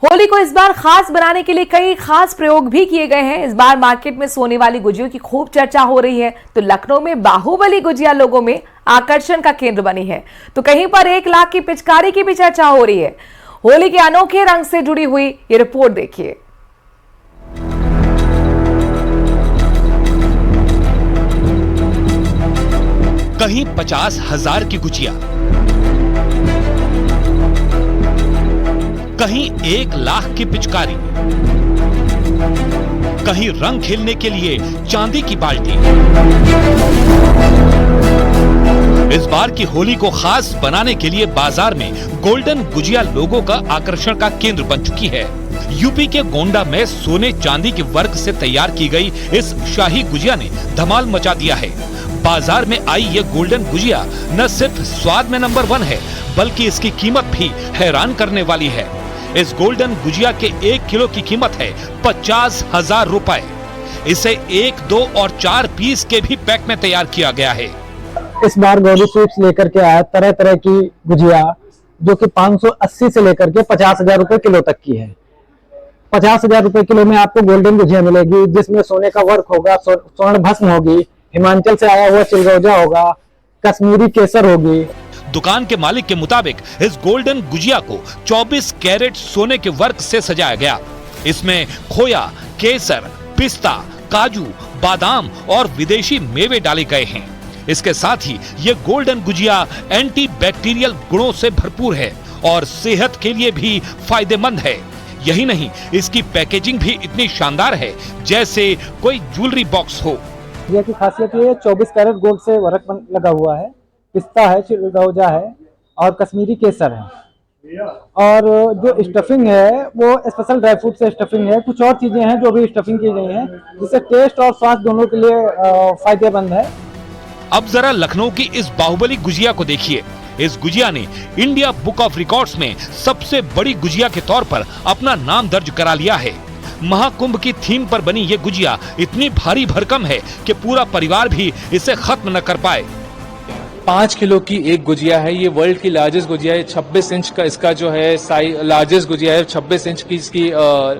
होली को इस बार खास बनाने के लिए कई खास प्रयोग भी किए गए हैं। इस बार मार्केट में सोने वाली गुजियों की खूब चर्चा हो रही है, तो लखनऊ में बाहुबली गुजिया लोगों में आकर्षण का केंद्र बनी है, तो कहीं पर 1 लाख की पिचकारी की भी चर्चा हो रही है। होली के अनोखे रंग से जुड़ी हुई ये रिपोर्ट देखिए। कहीं 50,000 की गुजिया, कहीं 1 लाख की पिचकारी, कहीं रंग खेलने के लिए चांदी की बाल्टी। इस बार की होली को खास बनाने के लिए बाजार में गोल्डन गुजिया लोगों का आकर्षण का केंद्र बन चुकी है। यूपी के गोंडा में सोने चांदी के वर्क से तैयार की गई इस शाही गुजिया ने धमाल मचा दिया है। बाजार में आई ये गोल्डन गुजिया न सिर्फ स्वाद में नंबर 1 है, बल्कि इसकी कीमत भी हैरान करने वाली है। इस गोल्डन गुजिया के 1 किलो की कीमत है 50,000 रुपए। इसे 1, 2 और 4 पीस के भी पैक में तैयार किया गया है। इस बार गौरी स्वीट्स लेकर के आया तरह तरह की गुजिया, जो कि 580 से लेकर के 50,000 रुपए किलो तक की है। 50,000 रुपए किलो में आपको गोल्डन गुजिया मिलेगी, जिसमें सोने का वर्क होगा, स्वर्ण भस्म होगी, हिमाचल से आया हुआ चिलगोजा होगा, कश्मीरी केसर होगी। दुकान के मालिक के मुताबिक इस गोल्डन गुजिया को 24 कैरेट सोने के वर्क से सजाया गया। इसमें खोया, केसर, पिस्ता, काजू, बादाम और विदेशी मेवे डाले गए हैं। इसके साथ ही ये गोल्डन गुजिया एंटी बैक्टीरियल गुणों से भरपूर है और सेहत के लिए भी फायदेमंद है। यही नहीं, इसकी पैकेजिंग भी इतनी शानदार है जैसे कोई ज्वेलरी बॉक्स हो। गुजिया की खासियत ये है 24 कैरेट गोल्ड से वर्क लगा हुआ है, पिस्ता है, चिलगोजा है और कश्मीरी केसर है। और जो स्टफिंग है वो स्पेशल ड्राई फ्रूट से स्टफिंग है। कुछ और चीजें हैं जो भी स्टफिंग की गई हैं, जिससे टेस्ट और स्वाद दोनों के लिए फायदेमंद है। अब जरा लखनऊ की इस बाहुबली गुजिया को देखिए। इस गुजिया ने इंडिया बुक ऑफ रिकॉर्ड्स में सबसे बड़ी गुजिया के तौर पर अपना नाम दर्ज करा लिया है। महाकुंभ की थीम पर बनी ये गुजिया इतनी भारी भरकम है कि पूरा परिवार भी इसे खत्म न कर पाए। 5 किलो की एक गुजिया है। ये वर्ल्ड की लार्जेस्ट गुजिया है। 26 इंच का इसका जो है लार्जेस्ट गुजिया है। 26 इंच की इसकी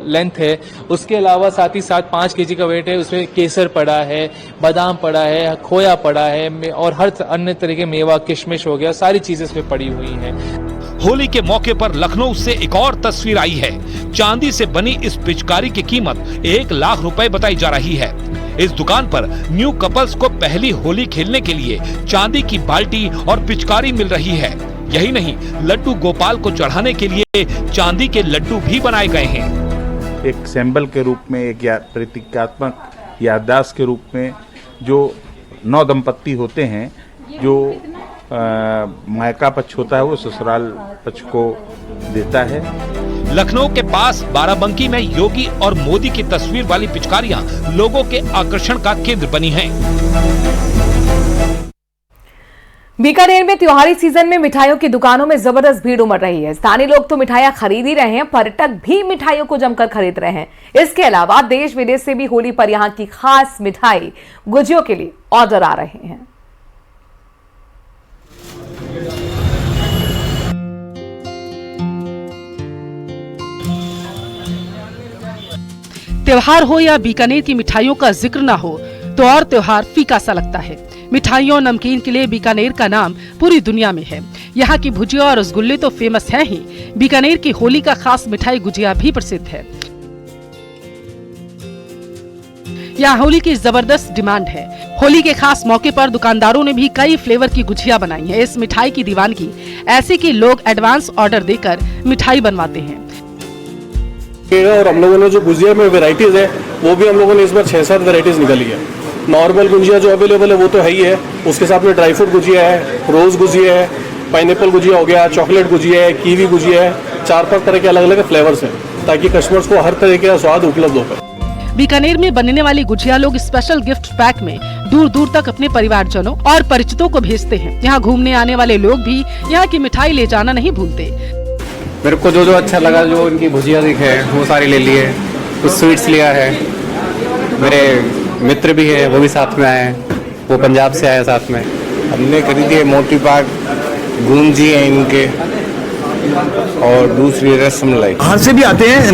लेंथ है। उसके अलावा साथ ही साथ 5 केजी का वेट है। उसमें केसर पड़ा है, बादाम पड़ा है, खोया पड़ा है और हर अन्य तरह के मेवा, किशमिश हो गया, सारी चीजें इसमें पड़ी हुई हैं। होली के मौके पर लखनऊ से एक और तस्वीर आई है। चांदी से बनी इस पिचकारी की कीमत 1 लाख रुपए बताई जा रही है। इस दुकान पर न्यू कपल्स को पहली होली खेलने के लिए चांदी की बाल्टी और पिचकारी मिल रही है। यही नहीं, लड्डू गोपाल को चढ़ाने के लिए चांदी के लड्डू भी बनाए गए हैं। एक सिंबल के रूप में, एक प्रतीकात्मक याददाश्त के रूप में, जो 9 दंपत्ति होते हैं, जो मायका पक्ष होता है वो ससुराल पक्ष को देता है। लखनऊ के पास बाराबंकी में योगी और मोदी की तस्वीर वाली पिचकारियां लोगों के आकर्षण का केंद्र बनी हैं। बीकानेर में त्योहारी सीजन में मिठाइयों की दुकानों में जबरदस्त भीड़ उमड़ रही है। स्थानीय लोग तो मिठाइयां खरीद ही रहे हैं, पर्यटक भी मिठाइयों को जमकर खरीद रहे हैं। इसके अलावा देश विदेश से भी होली पर यहां की खास मिठाई गुजियों के लिए ऑर्डर आ रहे हैं। त्योहार हो या बीकानेर की मिठाइयों का जिक्र ना हो तो और त्योहार फीका सा लगता है। मिठाइयों नमकीन के लिए बीकानेर का नाम पूरी दुनिया में है। यहाँ की भुजिया और रसगुल्ले तो फेमस है ही, बीकानेर की होली का खास मिठाई गुजिया भी प्रसिद्ध है। यहाँ होली की जबरदस्त डिमांड है। होली के खास मौके पर दुकानदारों ने भी कई फ्लेवर की गुजिया बनाई है। इस मिठाई की दीवानगी ऐसी कि लोग एडवांस ऑर्डर देकर मिठाई बनवाते हैं। और हम लोगों ने जो गुजिया में वेराइटीज है वो भी हम लोगों ने इस बार 6-7 वेराइटीज निकाली है। नॉर्मल गुजिया जो अवेलेबल है वो तो है ही है, उसके साथ में ड्राई फ्रूट गुजिया है, रोज गुजिया है, पाइनएप्पल गुजिया हो गया, चॉकलेट गुजिया है, कीवी गुजिया है। 4-5 तरह के अलग अलग फ्लेवर्स हैं ताकि कस्टमर्स को हर तरह का स्वाद उपलब्ध हो पाए। बीकानेर में बनने वाली गुजिया लोग स्पेशल गिफ्ट पैक में दूर दूर तक अपने परिवारजनों और परिचितों को भेजते हैं। यहाँ घूमने आने वाले लोग भी यहाँ की मिठाई ले जाना नहीं भूलते। मेरे को जो अच्छा लगा, जो इनकी भुजिया दिखे वो सारी ले लिए, कुछ स्वीट्स लिया है। मेरे मित्र भी है, वो भी साथ में आए हैं, वो पंजाब से आए साथ में। हमने खरीदी है मोती पाक, गूंजी है इनके, और दूसरी रसमलाई। बाहर से भी आते हैं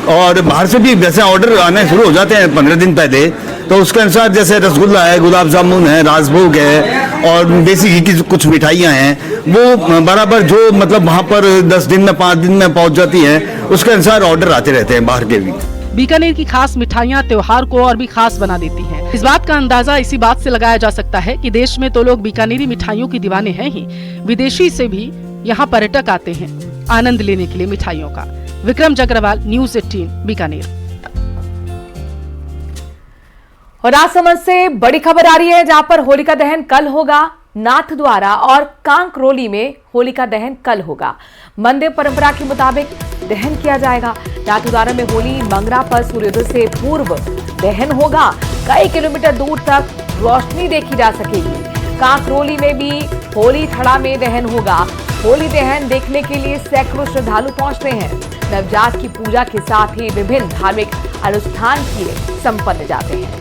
और बाहर से भी वैसे ऑर्डर आने शुरू हो जाते हैं 15 दिन पहले, तो उसके अनुसार जैसे रसगुल्ला है, गुलाब जामुन है, राजभोग है और देसी घी की कुछ मिठाइयाँ हैं, वो बराबर जो मतलब वहाँ पर 10 दिन में 5 दिन में पहुँच जाती हैं, उसके अनुसार ऑर्डर आते रहते हैं बाहर के भी। बीकानेर की खास मिठाइयाँ त्योहार को और भी खास बना देती हैं। इस बात का अंदाजा इसी बात से लगाया जा सकता है कि देश में तो लोग बीकानेरी मिठाइयों की दीवाने हैं ही, विदेशी से भी यहाँ पर्यटक आते हैं आनंद लेने के लिए मिठाइयों का। विक्रम जगरवाल, न्यूज़ 18, बीकानेर। और राजसमंद से बड़ी खबर आ रही है, जहां पर होलिका दहन कल होगा। नाथद्वारा और कांकरोली में होलिका दहन कल होगा। मंदिर परंपरा के मुताबिक दहन किया जाएगा। नाथद्वारा में होली मंगरा पर सूर्योदय से पूर्व दहन होगा। कई किलोमीटर दूर तक रोशनी देखी जा सकेगी। कांकरोली में भी होली थड़ा में दहन होगा। होली दहन देखने के लिए सैकड़ों श्रद्धालु पहुंचते हैं। नवजात की पूजा के साथ ही विभिन्न धार्मिक अनुष्ठान किए संपन्न जाते हैं।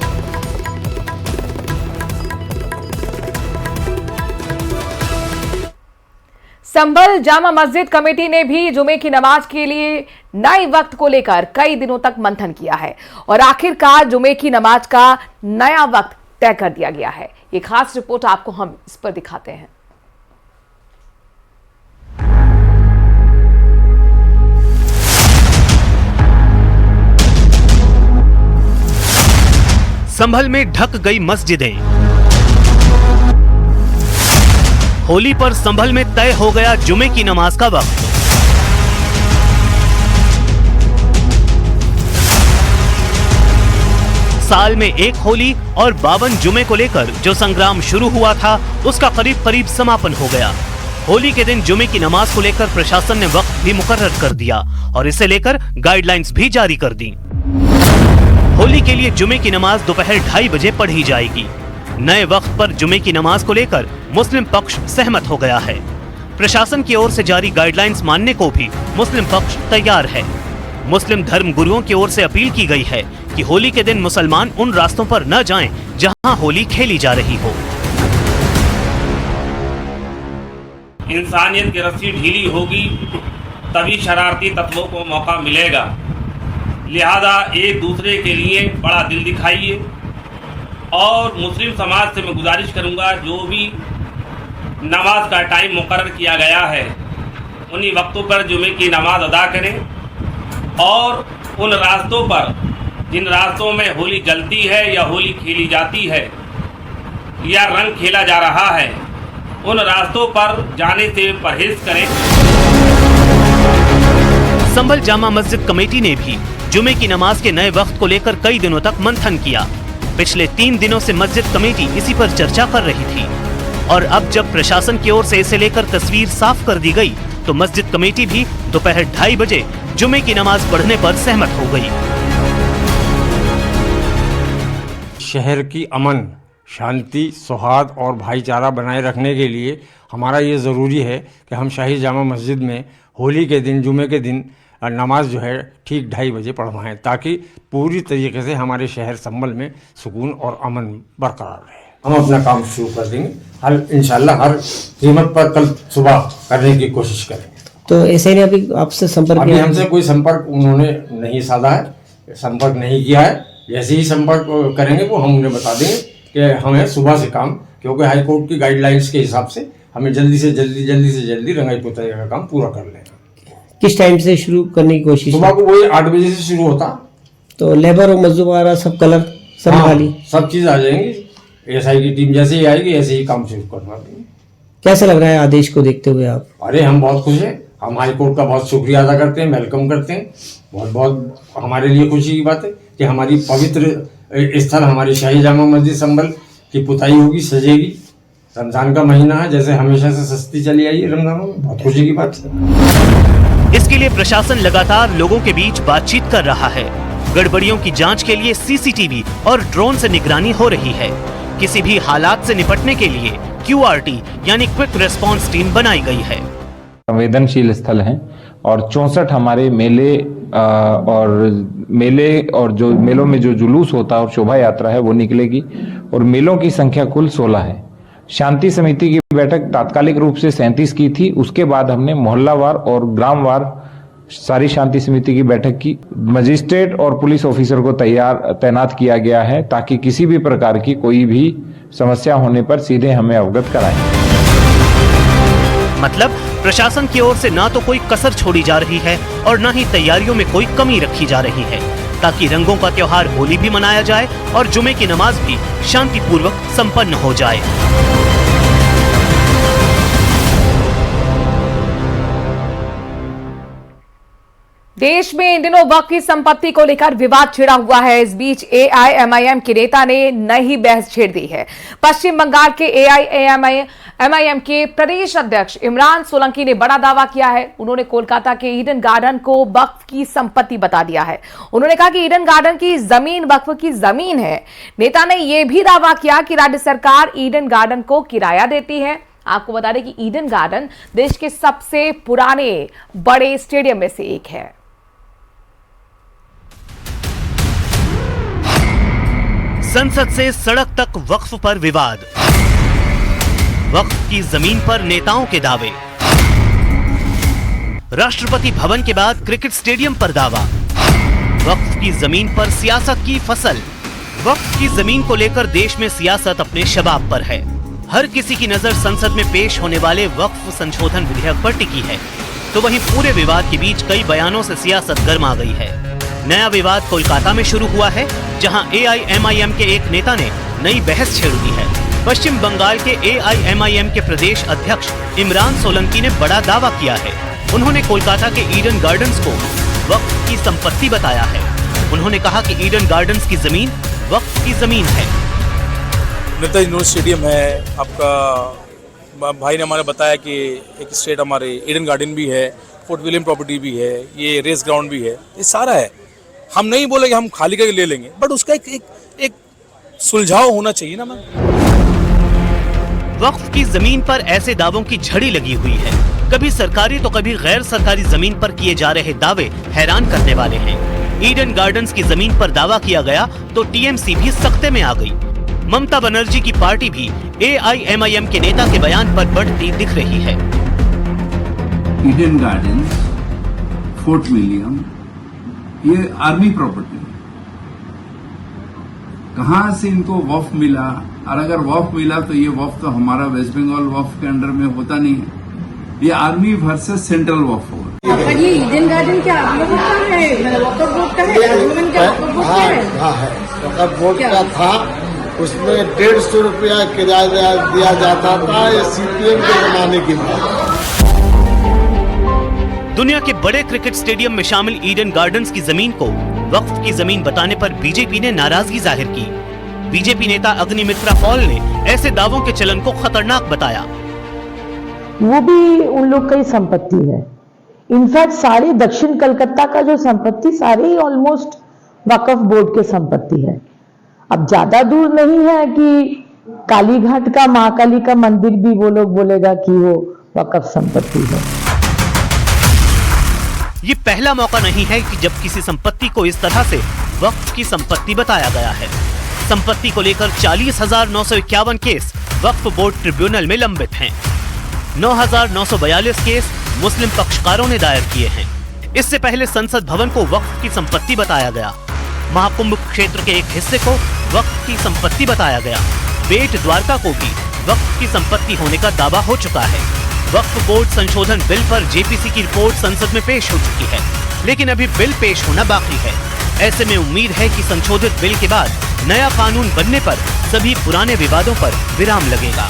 संभल जामा मस्जिद कमेटी ने भी जुमे की नमाज के लिए नए वक्त को लेकर कई दिनों तक मंथन किया है और आखिरकार जुमे की नमाज का नया वक्त तय कर दिया गया है। ये खास रिपोर्ट आपको हम इस पर दिखाते हैं। संभल में ढक गई मस्जिदें। होली पर संभल में तय हो गया जुमे की नमाज का वक्त। साल में एक होली और 52 जुमे को लेकर जो संग्राम शुरू हुआ था, उसका करीब करीब समापन हो गया। होली के दिन जुमे की नमाज को लेकर प्रशासन ने वक्त भी मुकर्रर कर दिया और इसे लेकर गाइडलाइंस भी जारी कर दी। होली के लिए जुमे की नमाज दोपहर 2:30 बजे पढ़ी जाएगी। नए वक्त पर जुमे की नमाज को लेकर मुस्लिम पक्ष सहमत हो गया है। प्रशासन की ओर से जारी गाइडलाइंस मानने को भी मुस्लिम पक्ष तैयार है। मुस्लिम धर्म गुरुओं की ओर से अपील की गई है कि होली के दिन मुसलमान उन रास्तों पर न जाएं जहां होली खेली जा रही हो। इंसानियत की रस्सी ढीली होगी तभी शरारती तत्वों को मौका मिलेगा। लिहाजा एक दूसरे के लिए बड़ा दिल दिखाइए और मुस्लिम समाज से मैं गुजारिश करूंगा, जो भी नमाज का टाइम मुकर्रर किया गया है उन्हीं वक्तों पर जुमे की नमाज अदा करें और उन रास्तों पर जिन रास्तों में होली जलती है या होली खेली जाती है या रंग खेला जा रहा है, उन रास्तों पर जाने से परहेज करें। संभल जामा मस्जिद कमेटी ने भी जुमे की नमाज के नए वक्त को लेकर कई दिनों तक मंथन किया। पिछले 3 दिनों से मस्जिद कमेटी इसी पर चर्चा कर रही थी और अब जब प्रशासन की ओर से इसे लेकर तस्वीर साफ कर दी गई, तो मस्जिद कमेटी भी दोपहर 2:30 बजे जुमे की नमाज पढ़ने पर सहमत हो गई। शहर की अमन, शांति, सौहार्द और भाईचारा बनाए रखने के लिए हमारा ये ज़रूरी है कि हम शाही जामा मस्जिद में होली के दिन, जुमे के दिन नमाज जो है ठीक 2:30 बजे पढ़वाएं, ताकि पूरी तरीके से हमारे शहर संभल में सुकून और अमन बरकरार रहे। हम अपना काम शुरू कर देंगे, इंशाल्लाह हर कीमत पर कल सुबह करने की कोशिश करेंगे। तो ऐसे ने अभी आपसे संपर्क अभी हमसे कोई संपर्क उन्होंने नहीं साधा है, संपर्क नहीं किया है। जैसे ही संपर्क करेंगे वो हम उन्हें बता देंगे कि हमें सुबह से काम, क्योंकि हाई कोर्ट की गाइडलाइंस के हिसाब से हमें जल्दी से जल्दी रंगाई पुताई का काम पूरा कर लेना। किस टाइम से शुरू करने की कोशिश? सुबह को वही 8 बजे से शुरू होता। तो लेबर और मजदूर वगैरह सब कलर सब खाली सब चीज आ जाएंगी। एसआई की टीम जैसे ही आएगी ऐसे ही काम शुरू करवा देंगे। कैसा लग रहा है आदेश को देखते हुए आप? अरे हम बहुत खुश हैं। हम हाई कोर्ट का बहुत शुक्रिया अदा करते हैं, वेलकम करते हैं। बहुत बहुत हमारे लिए खुशी की बात है कि हमारी पवित्र स्थल हमारी शाही जामा मस्जिद संभल की पुताई होगी, सजेगी। रमजान का महीना है, जैसे हमेशा से सस्ती चली आई है रमजानों में, बहुत खुशी की बात है। इसके लिए प्रशासन लगातार लोगों के बीच बातचीत कर रहा है। गड़बड़ियों की जांच के लिए सीसीटीवी और ड्रोन से निगरानी हो रही है। किसी भी हालात से निपटने के लिए QRT यानी क्विक रेस्पॉन्स टीम बनाई गई है। संवेदनशील स्थल हैं और 64 हमारे मेले और जो मेलों में जो जुलूस होता है और शोभा यात्रा है वो निकलेगी और मेलों की संख्या कुल 16 है। शांति समिति की बैठक तात्कालिक रूप से 37 की थी। उसके बाद हमने मोहल्लावार और ग्रामवार सारी शांति समिति की बैठक की। मजिस्ट्रेट और पुलिस ऑफिसर को तैनात किया गया है ताकि किसी भी प्रकार की कोई भी समस्या होने पर सीधे हमें अवगत कराएं। मतलब प्रशासन की ओर से ना तो कोई कसर छोड़ी जा रही है और न ही तैयारियों में कोई कमी रखी जा रही है, ताकि रंगों का त्योहार होली भी मनाया जाए और जुमे की नमाज भी शांतिपूर्वक संपन्न हो जाए। देश में इन दिनों वक्फ की संपत्ति को लेकर विवाद छिड़ा हुआ है। इस बीच एआईएमआईएम के नेता ने नई बहस छेड़ दी है। पश्चिम बंगाल के एआईएमआईएम के प्रदेश अध्यक्ष इमरान सोलंकी ने बड़ा दावा किया है। उन्होंने कोलकाता के ईडन गार्डन को वक्फ की संपत्ति बता दिया है। उन्होंने कहा कि ईडन गार्डन की जमीन वक्फ की जमीन है। नेता ने यह भी दावा किया कि राज्य सरकार ईडन गार्डन को किराया देती है। आपको बता दें कि ईडन गार्डन देश के सबसे पुराने बड़े स्टेडियम में से एक है। संसद से सड़क तक वक्फ पर विवाद, वक्फ की जमीन पर नेताओं के दावे, राष्ट्रपति भवन के बाद क्रिकेट स्टेडियम पर दावा, वक्फ की जमीन पर सियासत की फसल। वक्फ की जमीन को लेकर देश में सियासत अपने शबाब पर है। हर किसी की नजर संसद में पेश होने वाले वक्फ संशोधन विधेयक पर टिकी है, तो वहीं पूरे विवाद के बीच कई बयानों से सियासत गर्मा गई है। नया विवाद कोलकाता में शुरू हुआ है, जहां एआईएमआईएम के एक नेता ने नई बहस छेड़ दी है। पश्चिम बंगाल के एआईएमआईएम के प्रदेश अध्यक्ष इमरान सोलंकी ने बड़ा दावा किया है। उन्होंने कोलकाता के ईडन गार्डन्स को वक्फ की संपत्ति बताया है। उन्होंने कहा कि ईडन गार्डन्स की जमीन वक्फ की जमीन है। नेताजी इंडोर स्टेडियम है, आपका भाई ने हमारे बताया कि एक स्टेट हमारे ईडन गार्डन भी है, फोर्ट विलियम प्रॉपर्टी भी है, ये रेस ग्राउंड भी है, ये सारा है। हम नहीं बोले कि हम खाली करके ले लेंगे, बट उसका एक सुलझाव होना चाहिए ना। मैम, वक्फ की जमीन पर ऐसे दावों की झड़ी लगी हुई है। कभी सरकारी तो कभी गैर सरकारी जमीन पर किए जा रहे दावे हैरान करने वाले हैं। ईडन गार्डन्स की जमीन पर दावा किया गया तो टीएमसी भी सख्ते में आ गई। ममता बनर्जी की पार्टी भी एआईएमआईएम के नेता के बयान पर बढ़ती दिख रही है। ईडन गार्डन्स, फोर्ट विलियम, ये आर्मी प्रॉपर्टी, कहां से इनको वक्फ मिला? और अगर वक्फ मिला तो ये वक्फ तो हमारा वेस्ट बंगाल वक्फ के अंडर में होता नहीं है, ये आर्मी वर्सेस सेंट्रल वक्फ होगा। पर ये ईडन गार्डन क्या आप लोगों का है? वक्फ बोर्ड का है? वक्फ बोर्ड का था, उसमें 150 रुपया किराया दिया जाता था, ये सीपीएम के जमाने की बात। दुनिया के बड़े क्रिकेट स्टेडियम में शामिल ईडन गार्डन्स की जमीन को वक्फ की जमीन बताने पर बीजेपी ने नाराजगी जाहिर की। बीजेपी नेता अग्निमित्रा पॉल ने ऐसे दावों के चलन को खतरनाक बताया। वो भी उन लोग का ही संपत्ति है। इनफैक्ट सारे दक्षिण कलकत्ता का जो संपत्ति सारे ही ऑलमोस्ट वक्फ बोर्ड के संपत्ति है। अब ज्यादा दूर नहीं है कि कालीघाट का महाकाली का मंदिर भी वो लोग बोलेगा कि वो वक्फ संपत्ति है। ये पहला मौका नहीं है कि जब किसी संपत्ति को इस तरह से वक्फ की संपत्ति बताया गया है। संपत्ति को लेकर 40,951 केस वक्फ बोर्ड ट्रिब्यूनल में लंबित हैं। 9,942 केस मुस्लिम पक्षकारों ने दायर किए हैं। इससे पहले संसद भवन को वक्फ की संपत्ति बताया गया। महाकुंभ क्षेत्र के एक हिस्से को वक्फ की संपत्ति बताया गया। बेट द्वारका को भी वक्फ की संपत्ति होने का दावा हो चुका है। वक्फ बोर्ड संशोधन बिल पर जेपीसी की रिपोर्ट संसद में पेश हो चुकी है, लेकिन अभी बिल पेश होना बाकी है। ऐसे में उम्मीद है कि संशोधित बिल के बाद नया कानून बनने पर सभी पुराने विवादों पर विराम लगेगा।